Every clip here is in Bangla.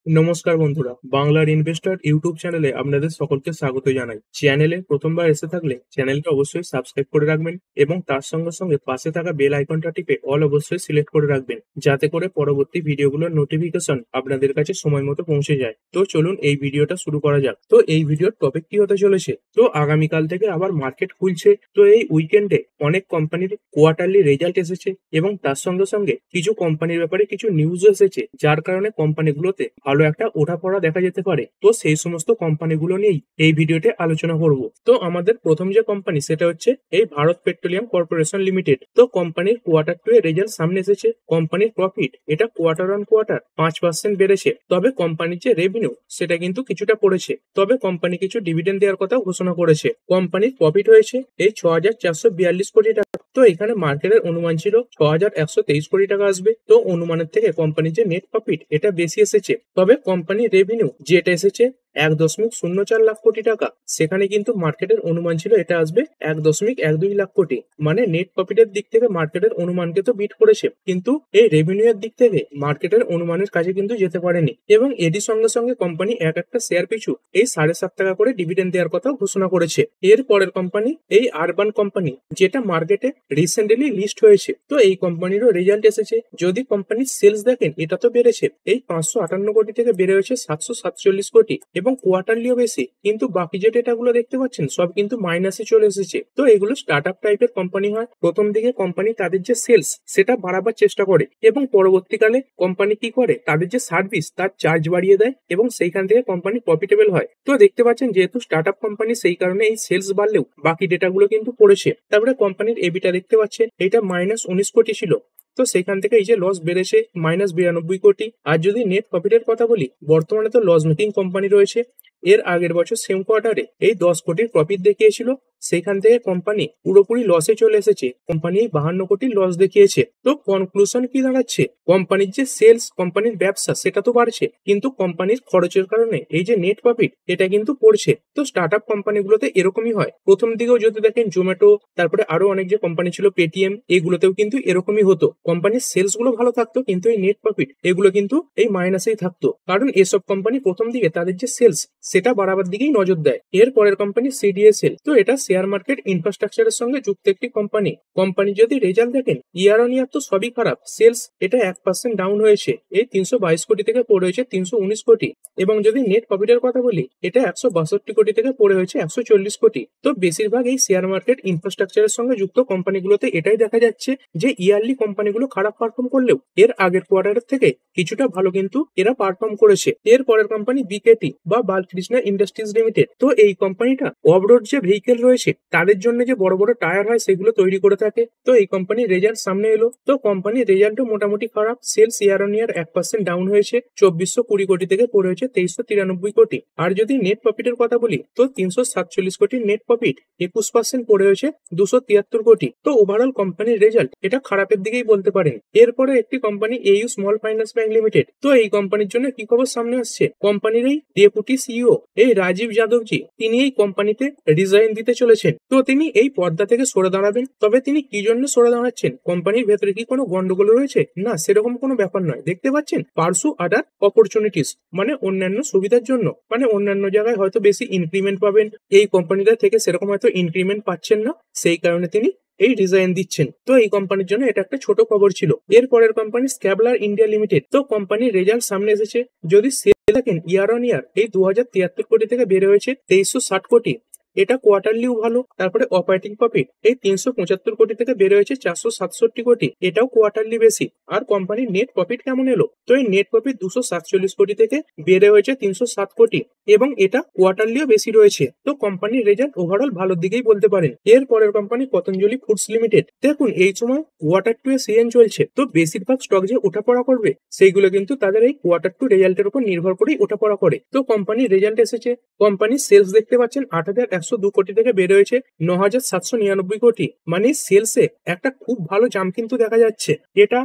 নমস্কার বন্ধুরা, বাংলার ইনভেস্টর ইউটিউব চ্যানেলে আপনাদের সকলকে স্বাগত জানাই। চ্যানেলে প্রথমবার এসে থাকলে চ্যানেলটা অবশ্যই সাবস্ক্রাইব করে রাখবেন এবং তার সঙ্গে সঙ্গে পাশে থাকা বেল আইকনটা টিপে অল অবশ্যই সিলেক্ট করে রাখবেন, যাতে করে পরবর্তী ভিডিওগুলোর নোটিফিকেশন আপনাদের কাছে সময় মতো পৌঁছে যায়। তো চলুন এই ভিডিওটা শুরু করা যাক। তো এই ভিডিওর টপিক কি হতে চলেছে, তো আগামীকাল থেকে আবার মার্কেট খুলছে। তো এই উইকেন্ডে অনেক কোম্পানির কোয়ার্টারলি রেজাল্ট এসেছে এবং তার সঙ্গে সঙ্গে কিছু কোম্পানির ব্যাপারে কিছু নিউজও এসেছে, যার কারণে কোম্পানিগুলোতে ভালো একটা ওঠাপড়া দেখা যেতে পারে। তো সেই সমস্ত কোম্পানিগুলো নিয়েই এই ভিডিওতে আলোচনা করব। তো আমাদের প্রথম যে কোম্পানি সেটা হচ্ছে এই ভারত পেট্রোলিয়াম কর্পোরেশন লিমিটেড। তো কোম্পানির কোয়ার্টার টু এর রেজাল্ট সামনে এসেছে। কোম্পানির প্রফিট এটা কোয়ার্টার অন কোয়ার্টার 5% বেড়েছে, তবে কোম্পানির যে রেভিনিউ সেটা কিন্তু কিছুটা পড়েছে। তবে কোম্পানি কিছু ডিভিডেন্ড দেওয়ার কথা ঘোষণা করেছে। কোম্পানির প্রফিট হয়েছে এই 6,442 কোটি টাকা। তো এখানে মার্কেটের অনুমান ছিল 6,123 কোটি টাকা আসবে। তো অনুমানের থেকে কোম্পানির যে নেট প্রফিট এটা বেশি এসেছে। তবে কোম্পানির রেভিনিউ যেটা এসেছে 1.04 লাখ কোটি টাকা, সেখানে কিন্তু মার্কেটের অনুমান ছিল এটা আসবে 1.12 লাখ কোটি। মানে নেট প্রফিটের দিক থেকে মার্কেটের অনুমানকে তো বিট করেছে, কিন্তু এই রেভিনিউ এর দিক থেকে মার্কেটের অনুমানের কাছে কিন্তু যেতে পারেনি। এবং এরই সঙ্গে সঙ্গে কোম্পানি এক একটা শেয়ার পিছু এই 7.5 টাকা করে ডিভিডেন্ড দেওয়ার কথা ঘোষণা করেছে। এর পরের কোম্পানি এই আরবান কোম্পানি, যেটা মার্কেটে রিসেন্টলি লিস্ট হয়েছে। তো এই কোম্পানিরও রেজাল্ট এসেছে। যদি কোম্পানির সেলস দেখেন, এটা তো বেড়েছে এই 558 কোটি থেকে বেড়ে হয়েছে 747 কোটি এবং কোয়ার্টারলিও বেশি। কিন্তু বাকি যে ডেটাগুলো দেখতে পাচ্ছেন সব কিন্তু মাইনাসে চলে এসেছে। তো এগুলো স্টার্ট আপ টাইপের কোম্পানি হয়। প্রথম দিকে কোম্পানি তাদের যে সেলস সেটা বাড়াবার চেষ্টা করে এবং পরবর্তীকালে কোম্পানি কি করে, তাদের যে সার্ভিস তার চার্জ বাড়িয়ে দেয় এবং সেইখান থেকে কোম্পানি প্রফিটেবল হয়। তো দেখতে পাচ্ছেন যেহেতু স্টার্ট আপ কোম্পানি, সেই কারণে এই সেলস বাড়লেও বাকি ডেটাগুলো কিন্তু পড়েছে। তারপরে কোম্পানির এবিটা দেখতে পাচ্ছেন, এটা -19 কোটি ছিল। তো সেখান থেকে এই যে লস বেড়েছে -92 কোটি। আর যদি নেট প্রফিটের কথা বলি, বর্তমানে তো লস মেকিং কোম্পানি রয়েছে। এর আগের বছর সেম কোয়ার্টারে এই 10 কোটির প্রফিট দেখিয়েছিল, সেখান থেকে কোম্পানি পুরোপুরি লসে চলে এসেছে। কোম্পানি 52 কোটির লস দেখিয়েছে। তো কনক্লুশন কি দাঁড়াচ্ছে, কোম্পানির যে সেলস, কোম্পানির ব্যবসা সেটা তো বাড়ছে, কিন্তু কোম্পানির খরচের কারণে এই যে নেট প্রফিট এটা কিন্তু পড়ছে। তো স্টার্ট আপ কোম্পানিগুলোতে এরকমই হয়। প্রথম দিকেও যদি দেখেন জোম্যাটো, তারপরে আরো অনেক যে কোম্পানি ছিল পেটিএম, এগুলোতেও কিন্তু এরকমই হতো। কোম্পানির সেলস গুলো ভালো থাকতো কিন্তু এই নেট প্রফিট এগুলো কিন্তু এই মাইনাসেই থাকতো, কারণ এসব কোম্পানি প্রথম দিকে তাদের যে সেলস সেটা বাড়াবার দিকেই নজর দেয়। এর পরের কোম্পানি সিডিএসএল। তো এটা শেয়ার মার্কেট ইনফ্রাস্ট্রাকচারের সঙ্গে যুক্ত একটি কোম্পানি। কোম্পানি যদি রেজাল্ট দেখেন, ইয়ার অন ইয়ার তো সবই খারাপ। সেলস এটা 1% ডাউন হয়েছে, এই 322 কোটি থেকে পড়ে হয়েছে 319 কোটি। এবং যদি নেট প্রফিটের কথা বলি, এটা 162 কোটি থেকে পড়ে হয়েছে 140 কোটি। তো বেশিরভাগ এই শেয়ার মার্কেট ইনফ্রাস্ট্রাকচারের সঙ্গে যুক্ত কোম্পানিগুলোতে এটাই দেখা যাচ্ছে যে ইয়ারলি কোম্পানিগুলো খারাপ পারফর্ম করলেও এর আগের কোয়ার্টারের থেকে কিছুটা ভালো কিন্তু এরা পারফর্ম করেছে। এর পরের কোম্পানি বিকেটি বা বালকৃষ্ণ ইন্ডাস্ট্রিজ লিমিটেড। তো এই কোম্পানিটা অফরোড যে ভেহিকেল রয়েছে তাদের জন্য যে বড় বড় টায়ার হয় সেগুলো তৈরি করে থাকে। তো এই কোম্পানির রেজাল্ট সামনে এলো। তো কোম্পানির রেজাল্টও মোটামুটি খারাপ। Sales year on year 1% down হয়েছে, 2420 কোটি থেকে পড়ে হয়েছে 2393 কোটি। আর যদি নেট প্রফিটের কথা বলি, তো 347 কোটির নেট প্রফিট 21% পড়ে হয়েছে 273 কোটি। তো ওভারঅল কোম্পানির রেজাল্ট এটা খারাপের দিকেই বলতে পারেন। এরপরে একটি company এইউ small finance bank limited. তো এই কোম্পানির জন্য কি খবর সামনে আসছে, কোম্পানির এই ডেপুটি সিইও এই রাজীব যাদবজি, তিনি এই কোম্পানিতে রিজাইন দিতে চলেছেন। তো তিনি এই পর্দা থেকে সরে দাঁড়াবেন। তবে তিনি কি জন্য সরে দাঁড়াচ্ছেন, কোম্পানির ভেতরে কি কোনো গন্ডগোল রয়েছে, না সেরকম কোনো ব্যাপার নয়। দেখতে পাচ্ছেন পার্সু আদার অপরচুনিটিস, মানে অন্যান্য সুবিধার জন্য, মানে অন্যান্য জায়গায় হয়তো বেশি ইনক্রিমেন্ট পাবেন, এই কোম্পানিটা থেকে সেরকম হয়তো ইনক্রিমেন্ট পাচ্ছেন না, সেই কারণে তিনি এই রিজাইন দিচ্ছেন। তো এই কোম্পানির জন্য এটা একটা ছোট খবর ছিল। এর পরের কোম্পানি স্ক্যাবলার ইন্ডিয়া লিমিটেড। তো কোম্পানির রেজাল্ট সামনে এসেছে। যদি দেখেন ইয়ার অন ইয়ার এই 2073 কোটি থেকে বেড়ে হয়েছে 2360 কোটি। এটা কোয়ার্টারলিও ভালো। তারপরে অপারেটিং প্রফিট এই 375 কোটি থেকে বেড়ে হয়েছে 467 কোটি, এটাও কোয়ার্টারলি বেশি। আর কোম্পানির নেট প্রফিট কেমন এলো, তো এই নেট প্রফিট 247 কোটি থেকে বেড়ে হয়েছে 307 কোটি এবং এটা কোয়ার্টারলিও বেশি রয়েছে। তো কোম্পানির রেজাল্ট ওভারঅল ভালোর দিকেই বলতে পারেন। এর পরের কোম্পানি পতঞ্জলি ফুডস লিমিটেড। দেখুন এই সময় কোয়ার্টার টু এর সিজন চলছে, তো বেশিরভাগ স্টক যে ওঠাপড়া করবে সেইগুলো কিন্তু তাদের এই কোয়ার্টার টু রেজাল্টের উপর নির্ভর করেই ওঠাপড়া করে। তো কোম্পানির রেজাল্ট এসেছে। কোম্পানির সেলস দেখতে পাচ্ছেন 8,102 কোটি থেকে বেড়ে হয়েছে 9,799 কোটি। মানে সেলসে একটা খুব ভালো জাম্প কিন্তু দেখা যাচ্ছে। এটা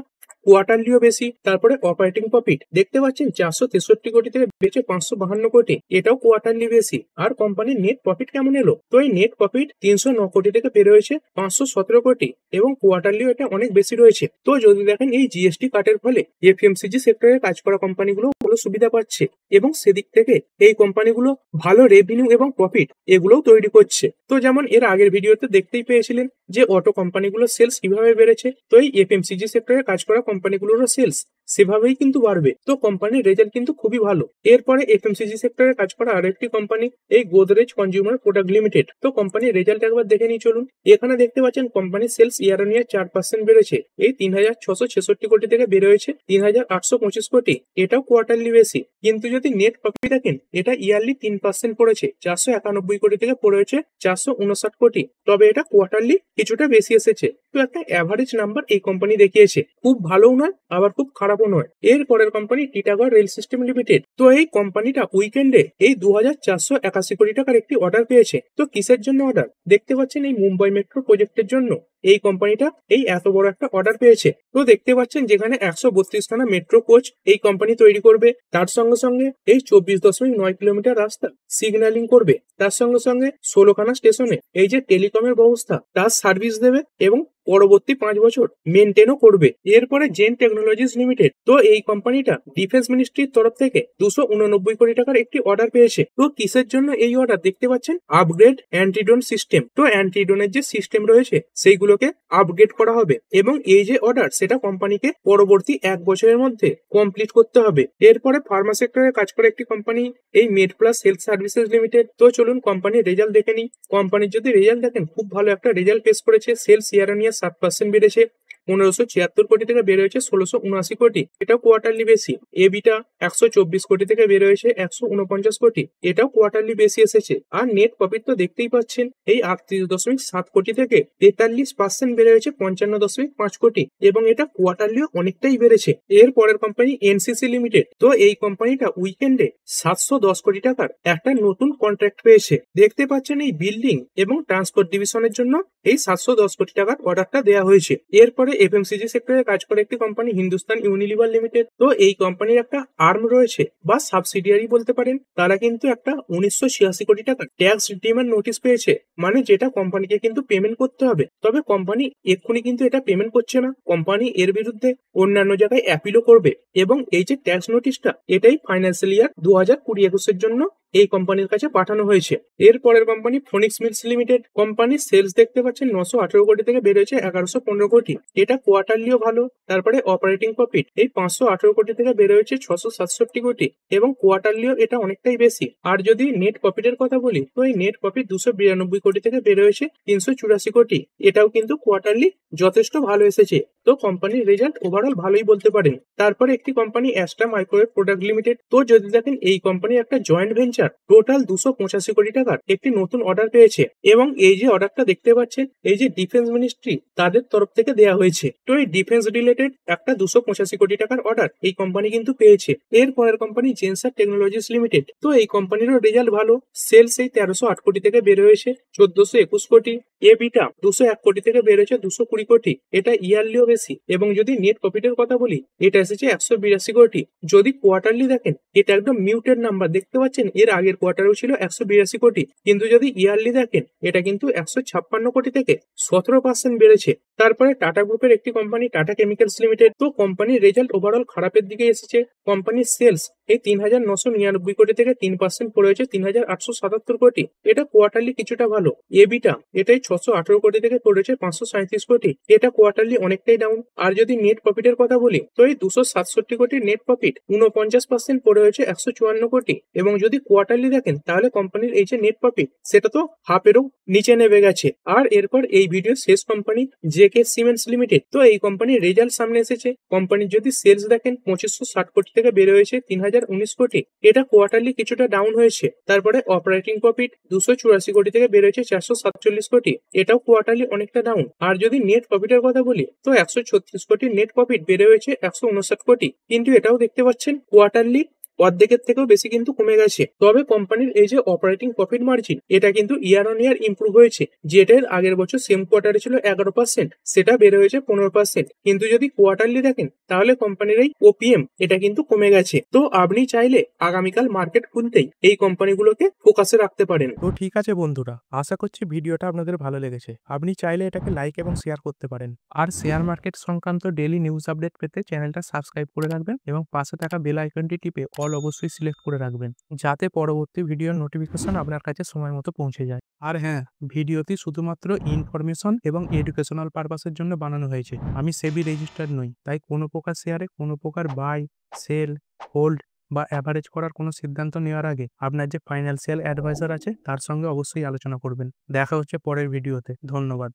কোয়ার্টারলিও বেশি। তারপরে অপারেটিং প্রফিট দেখতে পাচ্ছেন 463 কোটি থেকে বেড়েছে 552 কোটি, এটাও কোয়ার্টারলি বেশি। আর কোম্পানির নেট প্রফিট কেমন এলো? তো এই নেট প্রফিট 309 কোটি থেকে বেড়ে হয়েছে 517 কোটি এবং কোয়ার্টারলিও এটা অনেক বেশি রয়েছে। তো যদি দেখেন এই জিএসটি কাটের ফলে এফএমসিজি সেক্টরে কাজ করা কোম্পানিগুলো ভালো সুবিধা পাচ্ছে এবং সেদিক থেকে এই কোম্পানিগুলো ভালো রেভিনিউ এবং প্রফিট এগুলোও তৈরি করছে। তো যেমন এর আগের ভিডিওতে দেখতেই পেয়েছিলেন যে অটো কোম্পানিগুলো সেলস কিভাবে বেড়েছে, তো এই এফএমসিজি সেক্টরে কাজ করা কোম্পানিগুলোরও সেলস সেভাবেই কিন্তু বাড়বে। তো কোম্পানির রেজাল্ট কিন্তু খুবই ভালো। এরপরে এফএমসিজি সেক্টরে কাজ করা আরেকটি কোম্পানি এই গোদরেজ কনজিউমার প্রোডাক্ট লিমিটেড। তো কোম্পানির রেজাল্ট একবার দেখে নিই চলুন। এখানে দেখতে পাচ্ছেন কোম্পানির সেলস ইয়ার অন ইয়ার 4% বেড়েছে, এই 3666 কোটি থেকে বেড়ে হয়েছে 3825 কোটি, এটাও কোয়ার্টারলি বেশি। কিন্তু যদি নেট প্রফিট দেখেন এটা ইয়ারলি 3% পড়েছে, 491 কোটি থেকে পড়ে হয়েছে 459 কোটি, তবে এটা কোয়ার্টারলি কিছুটা বেশি এসেছে। তো একটা অ্যাভারেজ নাম্বার এই কোম্পানি দেখিয়েছে, খুব ভালোও নয় আবার খুব খারাপও নয়। এর পরের company Titagarh rail system limited. তো এই কোম্পানিটা উইকেন্ডে এই 2481 কোটি টাকার একটি অর্ডার পেয়েছে। তো কিসের জন্য অর্ডার? দেখতে পাচ্ছেন এই মুম্বাই মেট্রো প্রজেক্টের জন্য এই কোম্পানিটা এই এত বড় একটা অর্ডার পেয়েছে। তো দেখতে পাচ্ছেন যেখানে 132খানা মেট্রো কোচ এই কোম্পানি তৈরি করবে, তার সঙ্গে সঙ্গে এই 24.9 কিলোমিটার রাস্তা সিগন্যালিং করবে, তার সঙ্গে সঙ্গে 16খানা স্টেশনে এই যে টেলিকমের ব্যবস্থা তার সার্ভিস দেবে এবং পরবর্তী 5 বছর মেনটেনও করবে। এরপরে জেন টেকনোলজিস লিমিটেড। তো এই কোম্পানিটা ডিফেন্স মিনিস্ট্রির তরফ থেকে 289 কোটি টাকার একটি অর্ডার পেয়েছে। তো কিসের জন্য এই অর্ডার? দেখতে পাচ্ছেন আপগ্রেড অ্যান্টিড্রোন সিস্টেম। তো অ্যান্টিড্রোনের যে সিস্টেম রয়েছে সেইগুলোকে আপগ্রেড করা হবে এবং এই যে অর্ডার সেটা কোম্পানিকে পরবর্তী 1 বছরের মধ্যে কমপ্লিট করতে হবে। এরপরে ফার্মা সেক্টরে কাজ করে একটি কোম্পানি এই made plus health services limited. তো চলুন কোম্পানির রেজাল্ট দেখে নিই। কোম্পানির যদি রেজাল্ট দেখেন খুব ভালো একটা রেজাল্ট পেশ করেছে, সেলস ইয়ার অন ইয়ার 7% বেড়েছে, 1576 কোটি থেকে বের হয়েছে 1679 কোটি, এটাও কোয়ার্টারলি বেশি। এবিটা 124 কোটি থেকে বের হয়েছে 149 কোটি, এটাও কোয়ার্টারলি বেশি এসেছে। আর নেট প্রফিট তো দেখতেই পাচ্ছেন এই 38.7 কোটি থেকে 43% বেড়ে হয়েছে 55.5 কোটি এবং এটা কোয়ার্টারলিও অনেকটাই বেড়েছে। এর পরের কোম্পানি এনসিসি লিমিটেড। তো এই কোম্পানিটা উইকেন্ডে 710 কোটি টাকার একটা নতুন কন্ট্রাক্ট পেয়েছে। দেখতে পাচ্ছেন এই বিল্ডিং এবং ট্রান্সপোর্ট ডিভিশনের জন্য এই 710 কোটি টাকার অর্ডারটা দেওয়া হয়েছে। এরপরে এফএমসিজি সেক্টরে কাজ করে একটি কোম্পানি হিন্দুস্তান ইউনিলিভার লিমিটেড। তো এই কোম্পানির একটা আর্ম রয়েছে বা সাবসিডিয়ারি বলতে পারেন, তারা কিন্তু একটা 1986 কোটি টাকা ট্যাক্স ডিমান্ড নোটিশ পেয়েছে, মানে যেটা কোম্পানিকে কিন্তু পেমেন্ট করতে হবে। তবে কোম্পানি এক্ষুনি কিন্তু এটা পেমেন্ট করছে না, কোম্পানি এর বিরুদ্ধে অন্যান্য জায়গায় অ্যাপিলও করবে এবং এই যে ট্যাক্স নোটিশটা এটাই ফাইন্যান্সিয়াল ইয়ার 2020-21 জন্য এই কোম্পানির কাছে পাঠানো হয়েছে। এর পরের কোম্পানি ফোনিক্স মিলস লিমিটেড। কোম্পানির সেলস দেখতে পাচ্ছেন 918 কোটি থেকে বেড়ে হয়েছে 1115 কোটি, এটা কোয়ার্টারলিও ভালো। তারপরে অপারেটিং প্রফিট এই 518 কোটি থেকে বেড়ে হয়েছে 667 কোটি এবং কোয়ার্টারলিও এটা অনেকটাই বেশি। আর যদি নেট প্রফিটের কথা বলি তো এই নেট প্রফিট 292 কোটি থেকে বেড়ে হয়েছে 384 কোটি, এটাও কিন্তু কোয়ার্টারলি যথেষ্ট ভালো এসেছে। তো কোম্পানির রেজাল্ট ওভারঅল ভালোই বলতে পারেন। তারপরে একটি company Astra microwave product limited. তো যদি দেখেন এই কোম্পানির একটা জয়েন্ট ভেঞ্চার টোটাল 285 কোটি টাকার একটি নতুন অর্ডার পেয়েছে এবং এই যে অর্ডারটা দেখতে পাচ্ছেন এই যে ডিফেন্স মিনিস্ট্রি তাদের তরফ থেকে দেওয়া হয়েছে। তো এই ডিফেন্স রিলেটেড একটা 285 কোটি টাকার অর্ডার এই কোম্পানি কিন্তু পেয়েছে। এর পরের কোম্পানি জেনসার টেকনোলজিস লিমিটেড। তো এই কোম্পানিরও রেজাল্ট ভালো, সেলস এই 1308 কোটি থেকে বের হয়েছে 1421 কোটি, এবিটা 201 কোটি থেকে বের হয়েছে 220 কোটি, এটা ইয়ারলিও বেশি। এবং যদি নেট প্রফিটের কথা বলি এটা এসেছে 182 কোটি। যদি কোয়ার্টারলি দেখেন এটা একদম মিউটেড নাম্বার, দেখতে পাচ্ছেন এর আগের কোয়ার্টারেও ছিল 182 কোটি, কিন্তু যদি ইয়ারলি দেখেন এটা কিন্তু 156 কোটি থেকে 17% বেড়েছে। তারপরে টাটা গ্রুপের একটি কোম্পানি টাটা কেমিক্যালস লিমিটেড। তো কোম্পানির রেজাল্ট ওভারঅল খারাপের দিকে এসেছে। কোম্পানির সেলস এই 3999 কোটি থেকে 3% পড়ে হয়েছে 3877 কোটি, এটা কোয়ার্টারলি কিছুটা ভালো। এবিটা এটাই 618 কোটি থেকে পড়েছে 537 কোটি, এটা কোয়ার্টারলি অনেকটাই ডাউন। আর যদি নেট প্রফিটের কথা বলি তো এই 267 কোটির নেট প্রফিট 49% পড়ে হয়েছে 154 কোটি এবং যদি কোয়ার্টারলি দেখেন তাহলে কোম্পানির এই যে নেট প্রফিট সেটা তো হাফেরও নিচে নেমে গেছে। আর এরপর এই ভিডিও শেষ কোম্পানি জেকে সিমেন্টস লিমিটেড। তো এই কোম্পানির রেজাল্ট সামনে এসেছে। কোম্পানির যদি সেলস দেখেন 2560 কোটি থেকে বেড়ে হয়েছে 3019 কোটি, এটা কোয়ার্টারলি কিছুটা ডাউন হয়েছে। তারপরে অপারেটিং প্রফিট 284 কোটি থেকে বেড়ে হয়েছে 447 কোটি, এটাও কোয়ার্টারলি অনেকটা ডাউন। আর যদি নেট প্রফিটের কথা বলি তো 136 কোটি নেট প্রফিট বেড়ে হয়েছে 159 কোটি, কিন্তু এটাও দেখতে পাচ্ছেন কোয়ার্টারলি অর্ধেকের থেকেও বেশি কিন্তু কমে গেছে। তবে কোম্পানির এই যে অপারেটিং প্রফিট মার্জিন, এটা কিন্তু ইয়ার অন ইয়ার ইমপ্রুভ হয়েছে। যেটার আগের বছর সেম কোয়ার্টারে ছিল 11%, সেটা বেড়ে হয়েছে 15%। কিন্তু যদি কোয়ার্টারলি দেখেন তাহলে কোম্পানির এই ওপিএম এটা কিন্তু কমে গেছে। তো আপনি চাইলে আগামীকাল মার্কেট খুলতেই এই কোম্পানিগুলোকে ফোকাসে রাখতে পারেন। তো ঠিক আছে বন্ধুরা, আশা করছি ভিডিওটা আপনাদের ভালো লেগেছে। আপনি চাইলে এটাকে লাইক এবং শেয়ার করতে পারেন। আর শেয়ার মার্কেট সংক্রান্ত ডেইলি নিউজ আপডেট পেতে চ্যানেলটা সাবস্ক্রাইব করে রাখবেন এবং পাশে থাকা বেল আইকনটি টিপে অল অবশ্যই সিলেক্ট করে রাখবেন, যাতে পরবর্তী ভিডিওর নোটিফিকেশন আপনার কাছে সময় মতো পৌঁছে যায়। আর হ্যাঁ, ভিডিওটি শুধুমাত্র ইনফরমেশন এবং এডুকেশনাল পারপাসের জন্য বানানো হয়েছে। আমি সেবি রেজিস্টার্ড নই, তাই কোনো প্রকার শেয়ারে কোনো প্রকার বাই, সেল, হোল্ড বা অ্যাভারেজ করার কোনো সিদ্ধান্ত নেওয়ার আগে আপনার যে ফাইন্যান্সিয়াল অ্যাডভাইজার আছে তার সঙ্গে অবশ্যই আলোচনা করবেন। দেখা হচ্ছে পরের ভিডিওতে। ধন্যবাদ।